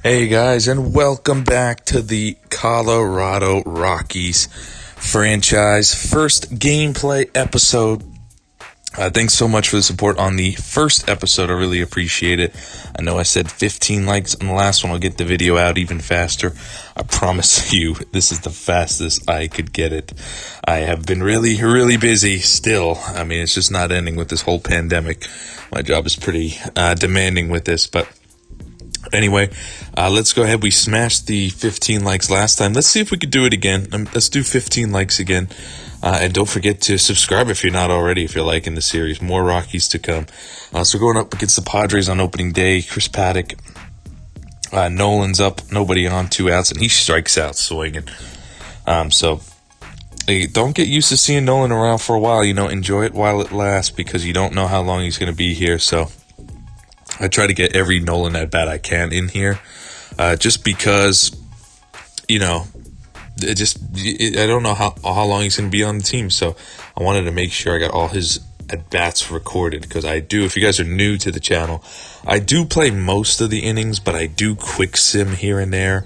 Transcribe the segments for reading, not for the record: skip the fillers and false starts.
Hey guys, and welcome back to the Colorado Rockies franchise first gameplay episode. Thanks so much for the support on the first episode. I really appreciate it. I know I said 15 likes on the last one. I'll get the video out even faster. I promise you, this is the fastest I could get it. I have been really busy still. I mean, it's just not ending with this whole pandemic. My job is pretty demanding with this, but anyway, let's go ahead. We smashed the 15 likes last time. Let's see if we could do it again. Let's do 15 likes again. And don't forget to subscribe if you're not already, if you're liking the series. More Rockies to come. So going up against the Padres on opening day. Chris Paddock. Nolan's up. Nobody on, 2 outs. And he strikes out swinging. So don't get used to seeing Nolan around for a while. Enjoy it while it lasts because you don't know how long he's going to be here. So I try to get every Nolan at bat I can in here, just because, I don't know how long he's going to be on the team. So I wanted to make sure I got all his at bats recorded because I do. If you guys are new to the channel, I do play most of the innings, but I do quick sim here and there.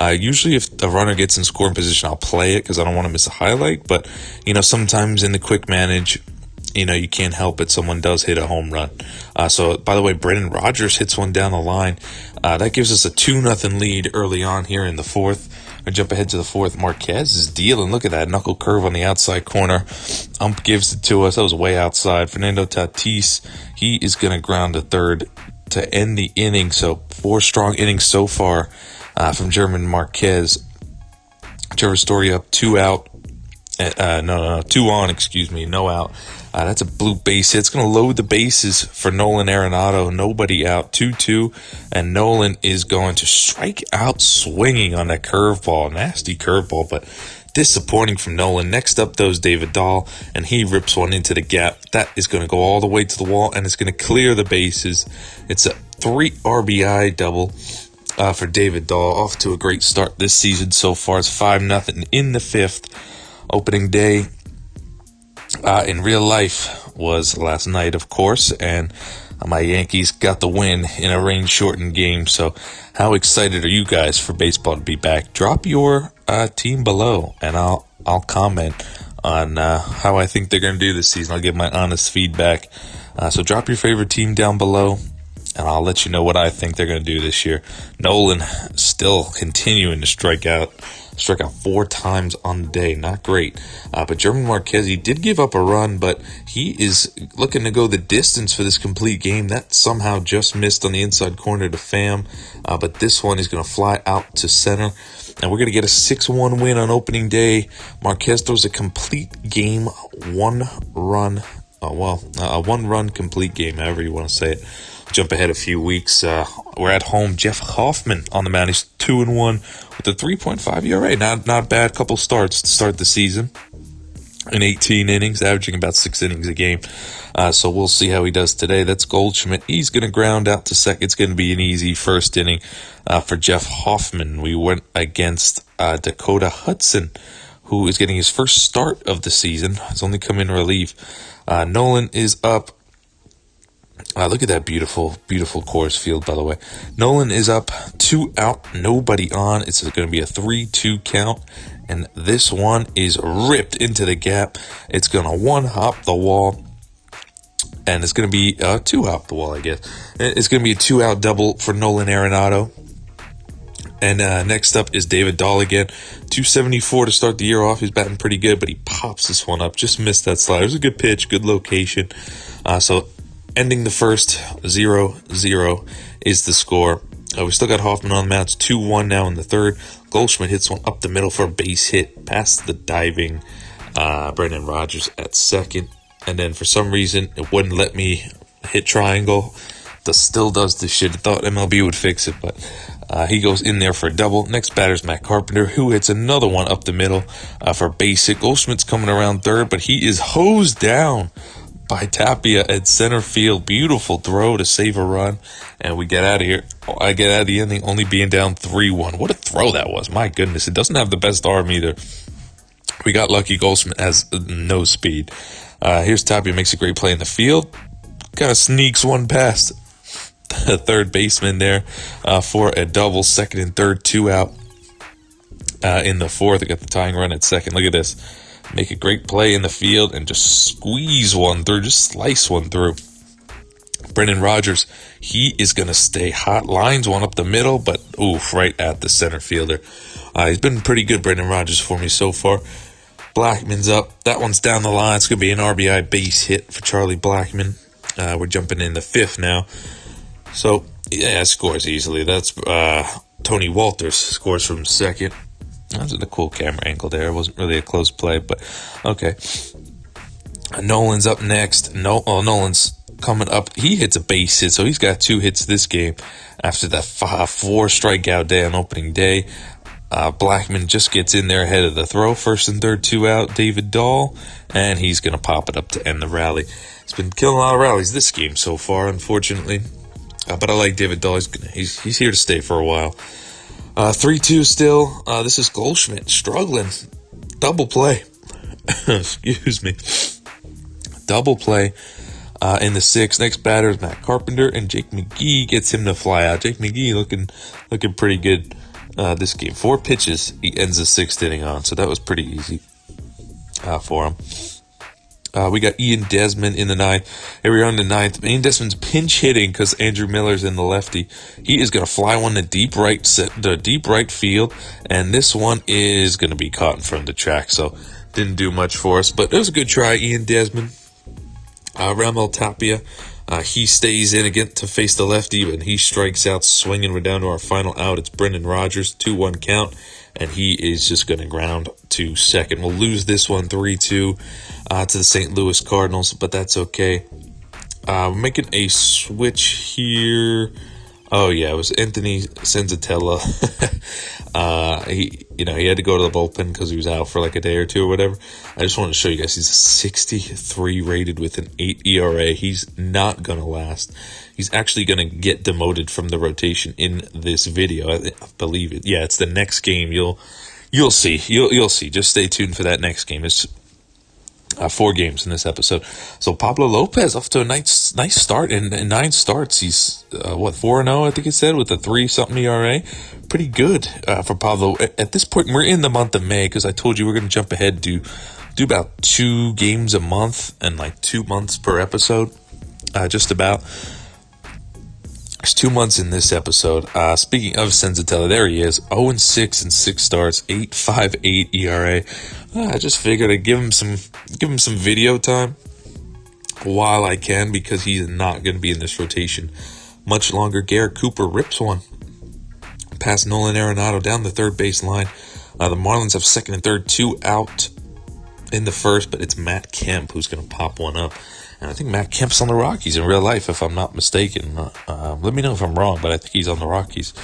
Usually if a runner gets in scoring position, I'll play it because I don't want to miss a highlight. But, sometimes in the quick manage, you can't help it. Someone does hit a home run. So, by the way, Brendan Rodgers hits one down the line. That gives us a 2-0 lead early on here in the fourth. I jump ahead to the fourth. Marquez is dealing. Look at that knuckle curve on the outside corner. Ump gives it to us. That was way outside. Fernando Tatis, he is going to ground to third to end the inning. So 4 strong innings so far from German Marquez. Trevor Story up, 2 out. 2 on, no out. That's a blue base hit. It's going to load the bases for Nolan Arenado. Nobody out. 2-2. And Nolan is going to strike out swinging on that curveball. Nasty curveball, but disappointing from Nolan. Next up, though, is David Dahl, and he rips one into the gap. That is going to go all the way to the wall, and it's going to clear the bases. It's a 3 RBI double for David Dahl. Off to a great start this season so far. It's 5-0 in the 5th. Opening day in real life was last night, of course, and my Yankees got the win in a rain-shortened game. So how excited are you guys for baseball to be back? Drop your team below, and I'll comment on how I think they're going to do this season. I'll give my honest feedback. So drop your favorite team down below, and I'll let you know what I think they're going to do this year. Nolan still continuing to strike out 4 times on the day. Not great. But German Marquez, he did give up a run, but he is looking to go the distance for this complete game. That somehow just missed on the inside corner to Pham. But this one is going to fly out to center. And we're going to get a 6-1 win on opening day. Marquez throws a complete game, a 1-run complete game, however you want to say it. Jump ahead a few weeks. We're at home. Jeff Hoffman on the mound. He's 2-1 with a 3.5 ERA. Not bad. Couple starts to start the season. In 18 innings, averaging about 6 innings a game. So we'll see how he does today. That's Goldschmidt. He's going to ground out to second. It's going to be an easy first inning for Jeff Hoffman. We went against Dakota Hudson, who is getting his first start of the season. He's only come in relief. Nolan is up. Look at that beautiful course field, by the way. Nolan is up, 2 out, nobody on. It's going to be a 3-2 count, and this one is ripped into the gap. It's going to 1-hop the wall, and it's going to be 2-hop the wall, I guess. It's going to be a 2-out double for Nolan Arenado. And next up is David Dahl again. 274 to start the year off. He's batting pretty good, but he pops this one up. Just missed that slide. It was a good pitch, good location. So ending the first, 0-0 is the score. We still got Hoffman on the mound. It's 2-1 now in the third. Goldschmidt hits one up the middle for a base hit past the diving Brendan Rodgers at second. And then for some reason, it wouldn't let me hit triangle. Still does this shit. I thought MLB would fix it, but he goes in there for a double. Next batter's Matt Carpenter, who hits another one up the middle for base hit. Goldschmidt's coming around third, but he is hosed down by Tapia at center field. Beautiful throw to save a run, and we get out of here. I get out of the inning only being down 3-1. What a throw that was. My goodness. It doesn't have the best arm either. We got lucky. Goldschmidt has no speed. Here's Tapia, makes a great play in the field. Kind of sneaks one past the third baseman there for a double. Second and third, 2 out. In the fourth, I got the tying run at second. Look at this. Make a great play in the field and just squeeze one through, just slice one through. Brendan Rodgers, he is going to stay hot. Lines one up the middle, but oof, right at the center fielder. He's been pretty good, Brendan Rodgers, for me so far. Blackman's up. That one's down the line. It's going to be an RBI base hit for Charlie Blackman. We're jumping in the fifth now. So, yeah, scores easily. That's Tony Walters scores from second. That was a cool camera angle there. It wasn't really a close play, but okay. Nolan's up next. Nolan's coming up. He hits a base hit, so he's got 2 hits this game after that 4 strikeout day on opening day. Blackman just gets in there ahead of the throw. First and third, 2 out. David Dahl, and he's going to pop it up to end the rally. He's been killing a lot of rallies this game so far, unfortunately. But I like David Dahl. He's here to stay for a while. 3-2 still. This is Goldschmidt struggling. Double play. Excuse me. Double play in the sixth. Next batter is Matt Carpenter, and Jake McGee gets him to fly out. Jake McGee looking pretty good this game. 4 pitches he ends the sixth inning on, so that was pretty easy for him. We got Ian Desmond in the ninth. Here we are in the ninth. Ian Desmond's pinch hitting because Andrew Miller's in the lefty. He is going to fly one to deep right field, and this one is going to be caught in front of the track. So didn't do much for us, but it was a good try, Ian Desmond. Ramel Tapia, he stays in again to face the lefty, and he strikes out swinging. We're down to our final out. It's Brendan Rodgers, 2-1 count, and he is just going to ground to second. We'll lose this one 3-2 to the St. Louis Cardinals, but that's okay. We're making a switch here. Oh yeah, it was Anthony Senzatella. He had to go to the bullpen because he was out for like a day or two or whatever. I just wanted to show you guys he's a 63 rated with an 8 ERA. He's not gonna last. He's actually gonna get demoted from the rotation in this video. I believe it. Yeah, it's the next game. You'll see. You'll see. Just stay tuned for that next game. It's 4 games in this episode. So Pablo Lopez off to a nice start. In 9 starts, he's 4-0, I think it said, with a 3-something ERA. Pretty good for Pablo. At this point, we're in the month of May because I told you we're going to jump ahead, do about 2 games a month and like 2 months per episode. Just about. There's 2 months in this episode. Speaking of Senzatella, there he is. 0-6 in 6 starts, 8.58 ERA. I just figured I'd give him some video time while I can because he's not going to be in this rotation much longer. Garrett Cooper rips one past Nolan Arenado down the third base line. The Marlins have second and third, 2 out in the first, but it's Matt Kemp who's going to pop one up. And I think Matt Kemp's on the Rockies in real life, if I'm not mistaken. Let me know if I'm wrong, but I think he's on the Rockies.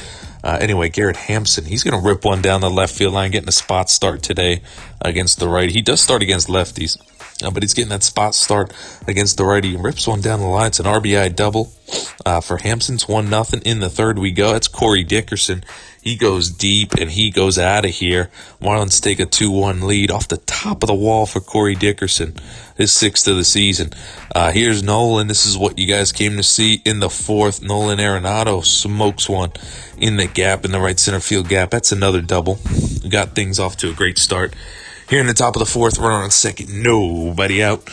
Anyway, Garrett Hampson, he's going to rip one down the left field line, getting a spot start today against the righty. He does start against lefties, but he's getting that spot start against the righty. He rips one down the line. It's an RBI double for Hampson. It's 1-0. In the third we go. It's Corey Dickerson. He goes deep, and he goes out of here. Marlins take a 2-1 lead off the top of the wall for Corey Dickerson, his 6th of the season. Here's Nolan. This is what you guys came to see in the fourth. Nolan Arenado smokes one in the gap, in the right center field gap. That's another double. We got things off to a great start. Here in the top of the fourth, runner on second, nobody out.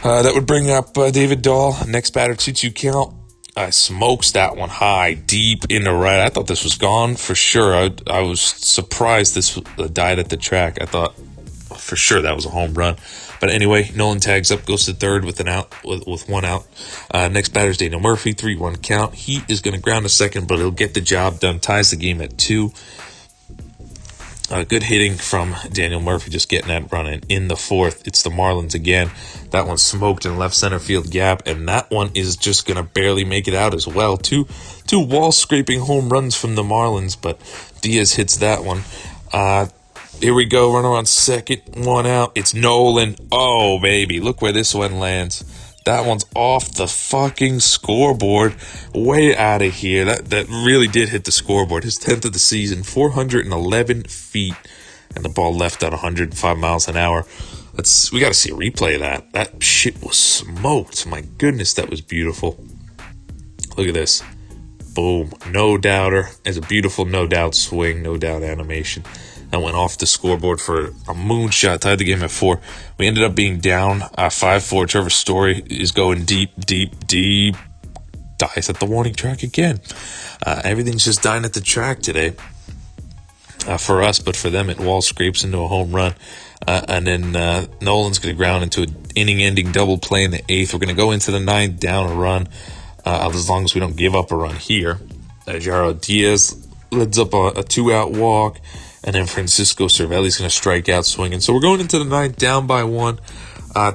That would bring up David Dahl. Next batter, 2-2 count. Smokes that one high, deep in the right. I thought this was gone for sure. I was surprised this died at the track. I thought for sure that was a home run. But anyway, Nolan tags up, goes to third with an out, with 1 out. Next batter's Daniel Murphy, 3-1 count. He is going to ground to second, but he'll get the job done. Ties the game at 2. Good hitting from Daniel Murphy, just getting that running. In the fourth, it's the Marlins again. That one smoked in left center field gap, and that one is just going to barely make it out as well. Two wall-scraping home runs from the Marlins, but Diaz hits that one. Here we go, runner on second, 1 out. It's Nolan. Oh, baby, look where this one lands. That one's off the fucking scoreboard. Way out of here. That really did hit the scoreboard. His 10th of the season, 411 feet. And the ball left at 105 miles an hour. We got to see a replay of that. That shit was smoked. My goodness, that was beautiful. Look at this. Boom. No doubter. It's a beautiful no doubt swing, no doubt animation. That went off the scoreboard for a moonshot, tied the game at 4. We ended up being down 5-4. Trevor Story is going deep. Dies at the warning track again. Everything's just dying at the track today. For us, but for them, it wall scrapes into a home run. And then Nolan's going to ground into an inning-ending double play in the 8th. We're going to go into the 9th down a run, as long as we don't give up a run here. Jaro Diaz leads up a 2-out walk, and then Francisco Cervelli's going to strike out swinging. So we're going into the 9th down by 1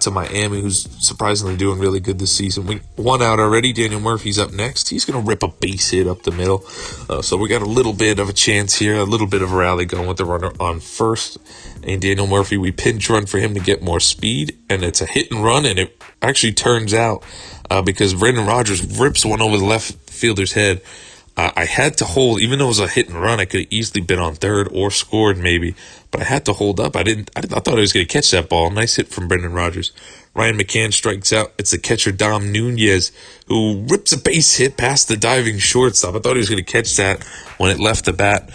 to Miami, who's surprisingly doing really good this season. We 1 out already. Daniel Murphy's up next. He's going to rip a base hit up the middle. So we got a little bit of a chance here, a little bit of a rally going with the runner on first. And Daniel Murphy, we pinch run for him to get more speed, and it's a hit and run, and it actually turns out because Brendan Rodgers rips one over the left fielder's head. I had to hold, even though it was a hit and run. I could have easily been on third or scored maybe, but I had to hold up. I thought I was going to catch that ball. Nice hit from Brendan Rodgers. Ryan McCann strikes out. It's the catcher Dom Nunez who rips a base hit past the diving shortstop. I thought he was going to catch that when it left the bat.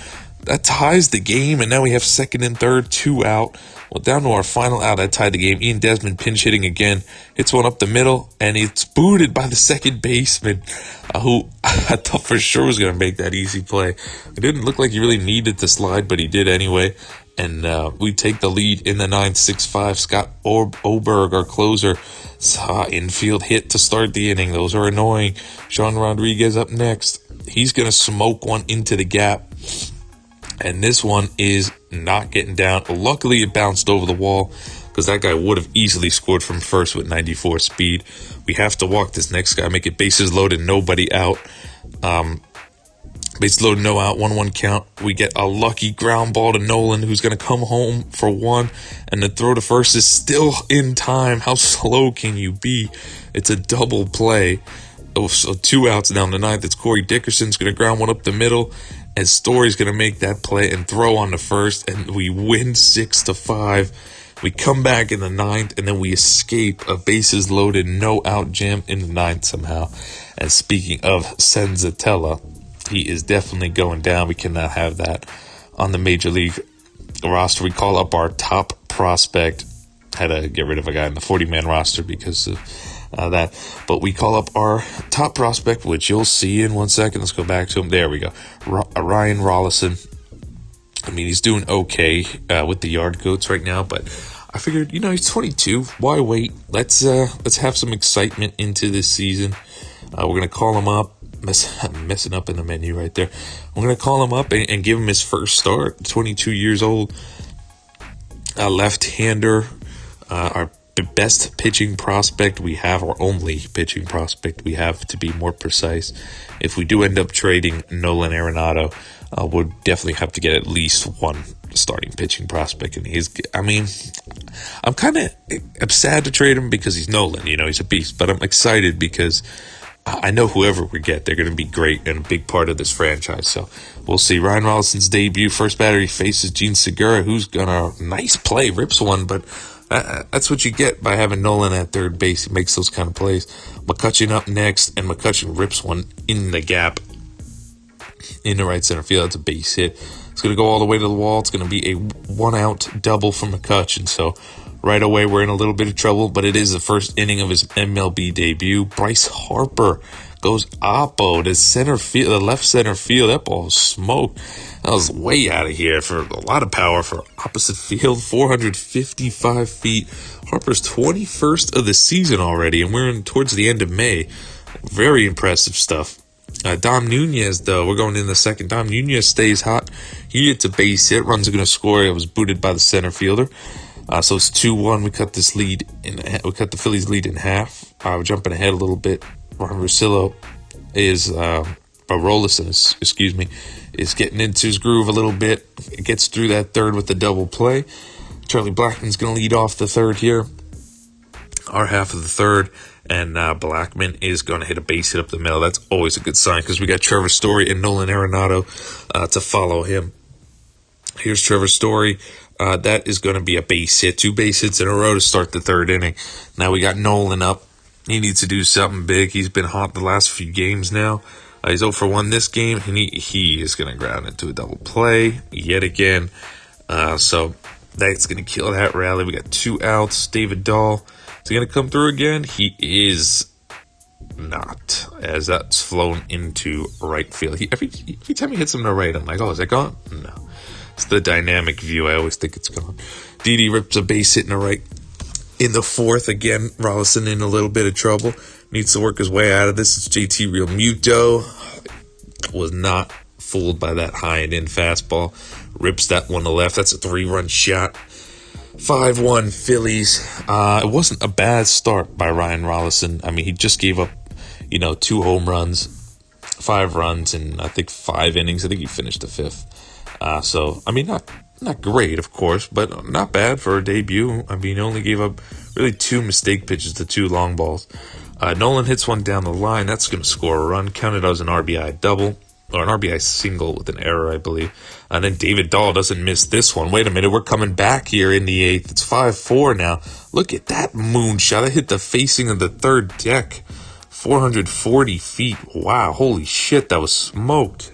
That ties the game, and now we have second and third, 2 out. Well, down to our final out, that tied the game. Ian Desmond pinch hitting again. Hits one up the middle, and it's booted by the second baseman, who I thought for sure was going to make that easy play. It didn't look like he really needed to slide, but he did anyway. And we take the lead in the 9th, 6-5. Scott Oberg, our closer, saw infield hit to start the inning. Those are annoying. Sean Rodriguez up next. He's going to smoke one into the gap. And this one is not getting down. Luckily, it bounced over the wall because that guy would have easily scored from first with 94 speed. We have to walk this next guy, make it bases loaded, nobody out. Bases loaded, no out, 1-1 count. We get a lucky ground ball to Nolan, who's going to come home for 1. And the throw to first is still in time. How slow can you be? It's a double play. Oh, so 2 outs down the 9th. It's Corey Dickerson's going to ground one up the middle. And Story's going to make that play and throw on the first, and we win 6-5. We come back in the 9th, and then we escape a bases loaded, no out jam in the 9th somehow. And speaking of Senzatella, he is definitely going down. We cannot have that on the Major League roster. We call up our top prospect. Had to get rid of a guy in the 40-man roster because of that. But we call up our top prospect, which you'll see in 1 second. Let's go back to him. There we go. Ryan Rollison. I mean, he's doing okay with the yard goats right now, but I figured, he's 22. Why wait? Let's have some excitement into this season. We're going to call him up. I'm messing up in the menu right there. We're going to call him up and give him his first start. 22 years old. Left-hander. Our best pitching prospect we have, or only pitching prospect we have, to be more precise. If we do end up trading Nolan Arenado, we'll definitely have to get at least one starting pitching prospect. And I'm kind of sad to trade him because he's Nolan, he's a beast, but I'm excited because I know whoever we get, they're going to be great and a big part of this franchise. So we'll see. Ryan Rollison's debut, first batter, he faces Gene Segura, who's gonna nice play, rips one, but that's what you get by having Nolan at third base. He makes those kind of plays. McCutcheon up next, and McCutcheon rips one in the gap in the right center field. That's a base hit. It's going to go all the way to the wall. It's going to be a 1-out double from McCutcheon. So right away, we're in a little bit of trouble, but it is the first inning of his MLB debut. Bryce Harper goes oppo to center field, the left center field. That ball was smoked. That was way out of here for a lot of power for opposite field, 455 feet. Harper's 21st of the season already, and we're towards the end of May. Very impressive stuff. Dom Nunez, though, we're going in the second. Dom Nunez stays hot. He hits a base hit. Runs are going to score. It was booted by the center fielder. So it's 2-1. We cut this lead we cut the Phillies lead in half. We're jumping ahead a little bit. Ron Russillo is Rollison, is getting into his groove a little bit. It gets through that third with the double play. Charlie Blackmon's going to lead off the third here. Our half of the third. And Blackmon is going to hit a base hit up the middle. That's always a good sign because we got Trevor Story and Nolan Arenado to follow him. Here's Trevor Story. That is going to be a base hit. 2 base hits in a row to start the third inning. Now we got Nolan up. He needs to do something big. He's been hot the last few games now. He's 0 for 1 this game, and he is going to ground into a double play yet again. So that's going to kill that rally. We got 2 outs. David Dahl is he going to come through again. He is not, as that's flown into right field. Every time he hits him to right, I'm like, oh, is that gone? No. It's the dynamic view. I always think it's gone. Didi rips a base hit in the right. In the 4th, again, Rollison in a little bit of trouble. Needs to work his way out of this. It's JT Real Muto. Was not fooled by that high and in fastball. Rips that one to left. That's a 3-run shot. 5-1 Phillies. It wasn't a bad start by Ryan Rollison. I mean, he just gave up, 2 home runs, 5 runs, in I think 5 innings. I think he finished the 5th. So, I mean, not great, of course, but not bad for a debut. I mean, he only gave up really 2 mistake pitches to 2 long balls. Nolan hits one down the line. That's going to score a run. Counted as an RBI double, or an RBI single with an error, I believe. And then David Dahl doesn't miss this one. Wait a minute, we're coming back here in the 8th. It's 5-4 now. Look at that moonshot. It hit the facing of the 3rd deck. 440 feet. Wow, holy shit, that was smoked.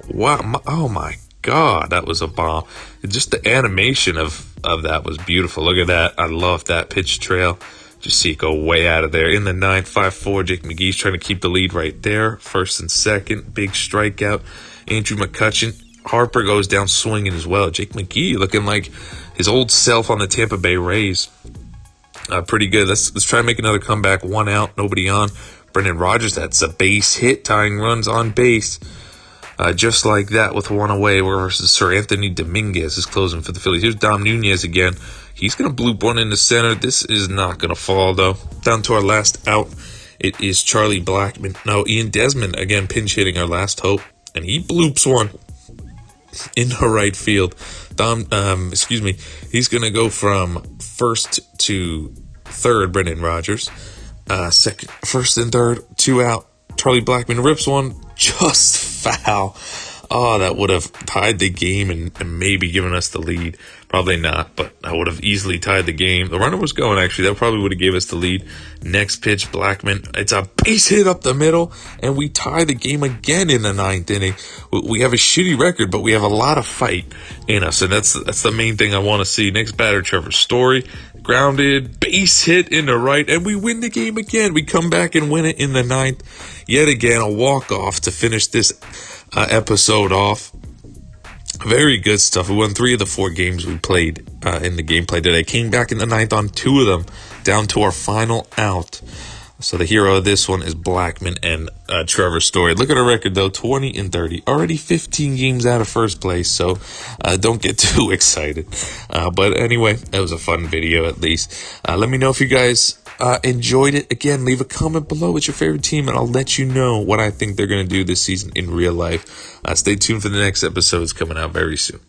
Wow, oh my God, that was a bomb. Just the animation of that was beautiful. Look at that. I love that pitch trail. Just see it go way out of there. In the 9th, 5-4. Jake McGee's trying to keep the lead right there. 1st and 2nd. Big strikeout. Andrew McCutchen. Harper goes down swinging as well. Jake McGee looking like his old self on the Tampa Bay Rays. Pretty good. Let's try to make another comeback. 1 out. Nobody on. Brendan Rodgers. That's a base hit. Tying runs on base. Just like that with 1 away versus Sir Anthony Dominguez is closing for the Phillies. Here's Dom Nunez again. He's going to bloop one in the center. This is not going to fall, though. Down to our last out. It is Charlie Blackmon. No, Ian Desmond again pinch hitting our last hope. And he bloops one in the right field. He's going to go from 1st to 3rd, Brendan Rodgers. 1st and 3rd, 2 out. Charlie Blackmon rips one, just foul. Oh, that would have tied the game and maybe given us the lead. Probably not, but I would have easily tied the game. The runner was going, actually. That probably would have gave us the lead. Next pitch, Blackmon. It's a base hit up the middle, and we tie the game again in the 9th inning. We have a shitty record, but we have a lot of fight in us, and that's the main thing I want to see. Next batter, Trevor Story. Grounded, base hit in the right, and we win the game again. We come back and win it in the 9th. Yet again, a walk-off to finish this episode off. Very good stuff. We won 3 of the 4 games we played in the gameplay today. Came back in the 9th on 2 of them, down to our final out. So the hero of this one is Blackmon and Trevor Story. Look at our record, though, 20-30. Already 15 games out of first place, so don't get too excited. But anyway, that was a fun video, at least. Let me know if you guys enjoyed it. Again, leave a comment below with your favorite team, and I'll let you know what I think they're going to do this season in real life. Stay tuned for the next episode. It's coming out very soon.